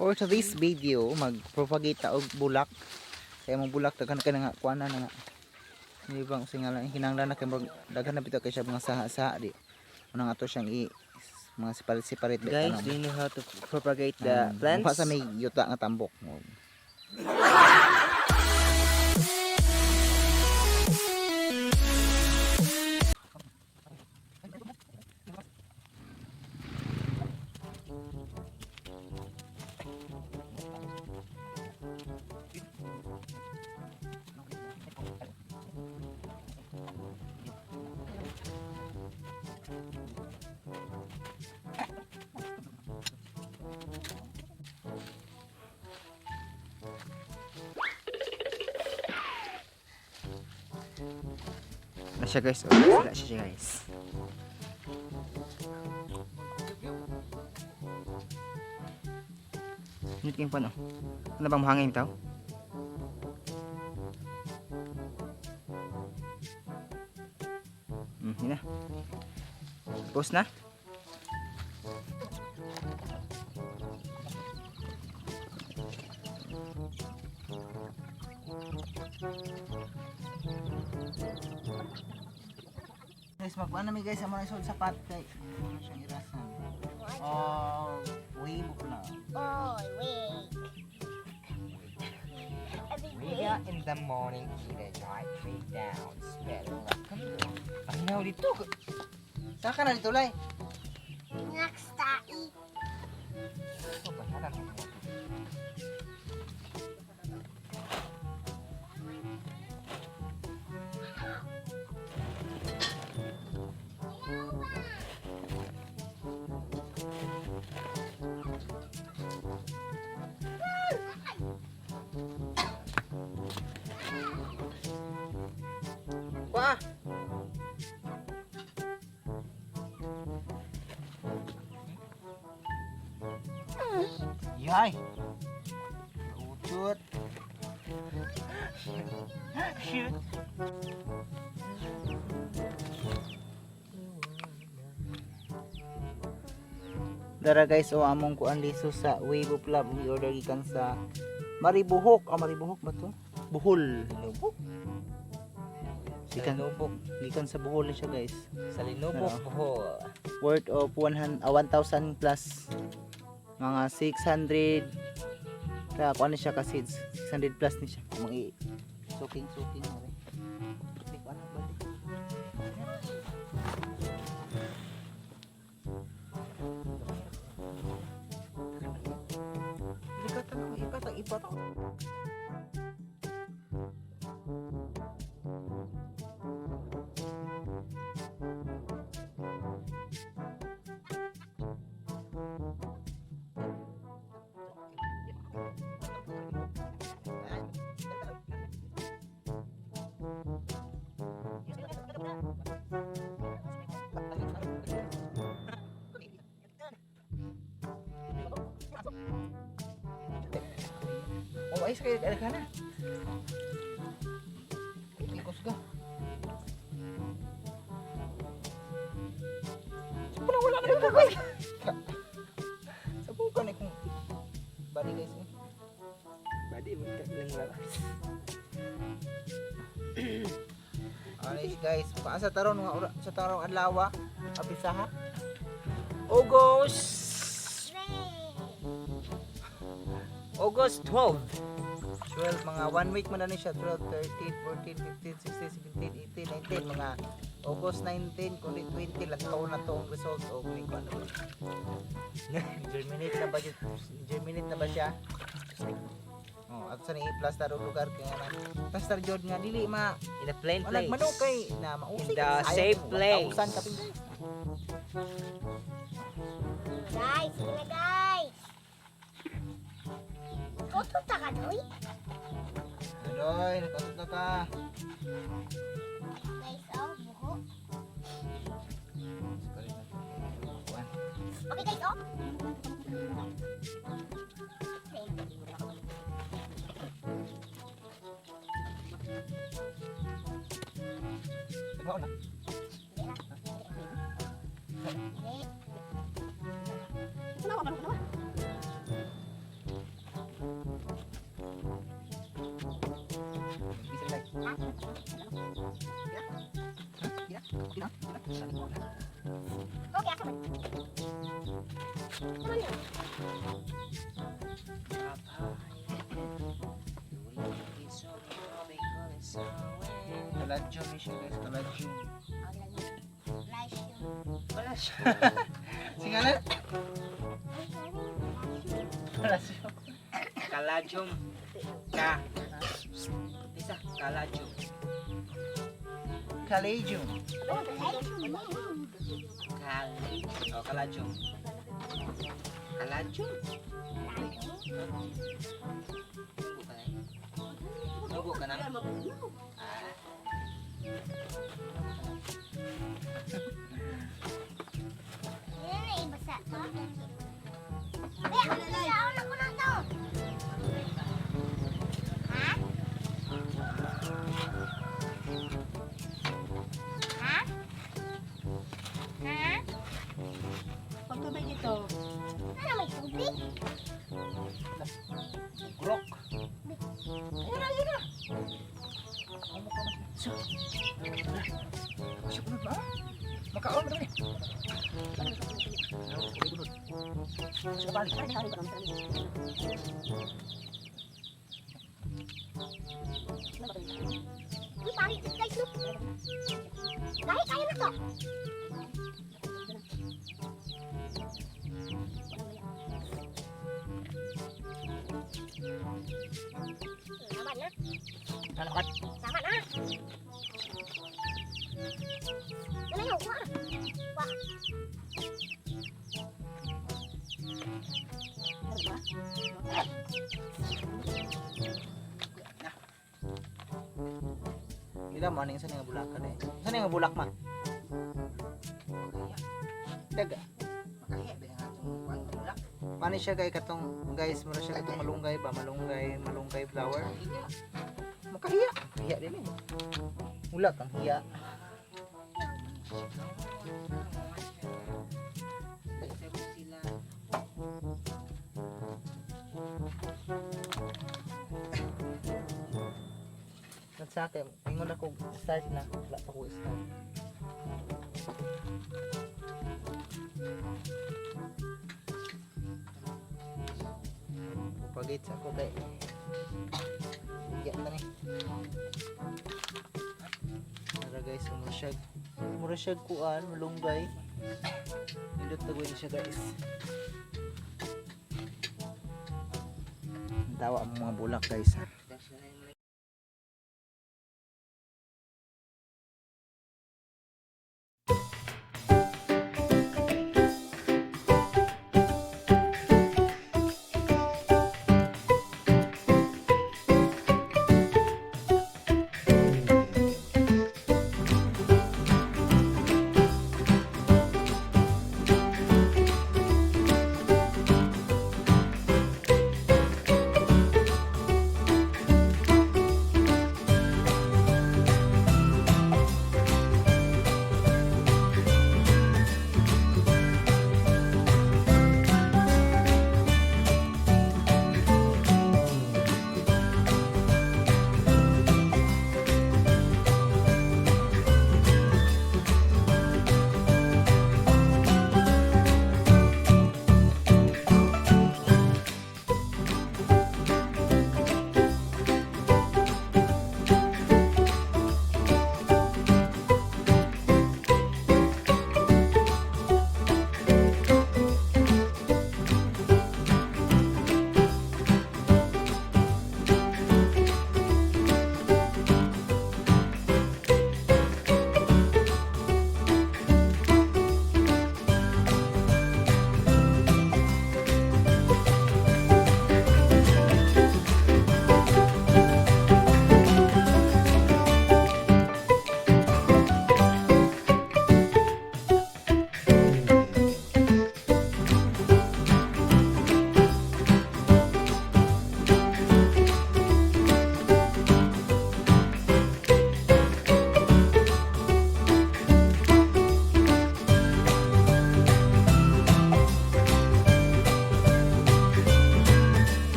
For to this video, mag-propagate og bulak. Kaya mong bulak daghan ka na nga kuana na nga. Hindi bang singalan hinanglan na kay daghan na bitaw kay siya mga saha-saha di. Unang ato siyang mga separate Guys, do you know how to propagate the plants? Mukha sa may yuta nga tambok. Na siya guys, wala siya guys. Nit king pano. Ano bang mahangin tao? Yun na. Post na. Guys, magpaan namin guys ang mga isod sapat kay siyang irasan. Oh, way mo na. Oh, wait. Wake up in the morning, eat a night, lay down, spell like a Ay, now dito. Saan ka na dito, Lai? Next time. Oh, bayaran mo. Wah! Yay! Ucut! Shoot! Dara guys, among kuan liso sa wave of love we order gikan sa Maribuhok. Maribuhok ba to? Buhol. Linubok. Gikan sa Buhol na siya guys. Sa Linubok, Bohol. Worth of 1,000 plus. Mga 600. Kaya kuan na siya kasi 600 plus ni siya. Mga soaking mo rin. Hindi ko alam ba di. Ipat ako. Oh, ay sakit ada kana. Ikos ka. Wala na yung bukas. Sa bukan eh kung body guys eh. Badi mo lang lalas. Alis guys, paasa taron nga sa taron adlaw apisaha. August 12. 12 mga 1 week man na ni siya 12, 13, 14, 15, 16, 17, 18, 19 mga August 19 kundi 20 lang taon na to ang result o may ano ba germinate na ba siya oh at sa ni plus taro lugar kaya na pastor Jod nga dili ma In a plain place. manok kay na mausik In the safe place. Guys, sila guys. Koto ta ka doy? Adoy nakatut na ka Guys, oh, buho. Okay guys, oh. Ikaw na. Okay, ako man. Naman yun. Kaladyum siya guys, kaladyum. Lice yun. Wala siya. Singalan? Wala siya. Kalajum. Ka. Isa. Kalajum. Kaladyum. Oh, lice. Kali. Oh, kalajum. Kalajum. Nubo ka na. Nubo ka na? Ah. Yan na, ibasa to. Eh, saon ako na to. Ha? Ha? Ha? Pagtubig ito. Ano, may tubig? Grok. Siya punod ba? Makaon ba rin? Siya balik. Uy, pari, guys, look. Dahil kaya na to. Sama na. Ano ka? Sama na. Ano yun? Wah. Wah. Ila mo aning sa nga bulak ka deh. Sa nga bulak ma? Daga. Makahiya ba nga itong kuwan bulak? Mani siya kay katong guys, mura siya katong malunggay ba? Malunggay flower. Makahiya. Hiya din eh. Bulak ang hiya. Sila. At sa akin, ingon ako start na. Wala pa ko start. Pagit sa ako kay Iya na ni. Tara guys, mura siya kuan, malunggay. Pindot na gawin siya guys. Tawa ang mga bulak guys ha.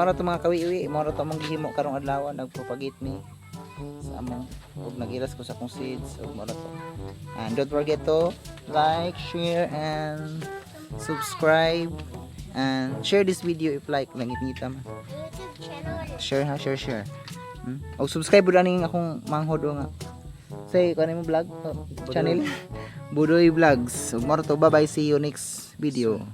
mao to mga kawiwi, mao to among gihimo karong adlaw, nagpropagate mi sa among ug nagiras ko sa akong seeds ug mao to. And don't forget to like, share and subscribe and share this video if like nangitngita man. YouTube channel. Share ha, share. O subscribe bud aning akong manghod nga. Say kanin mo vlog channel Budoy Vlogs. Ug mao to, bye bye, see you next video.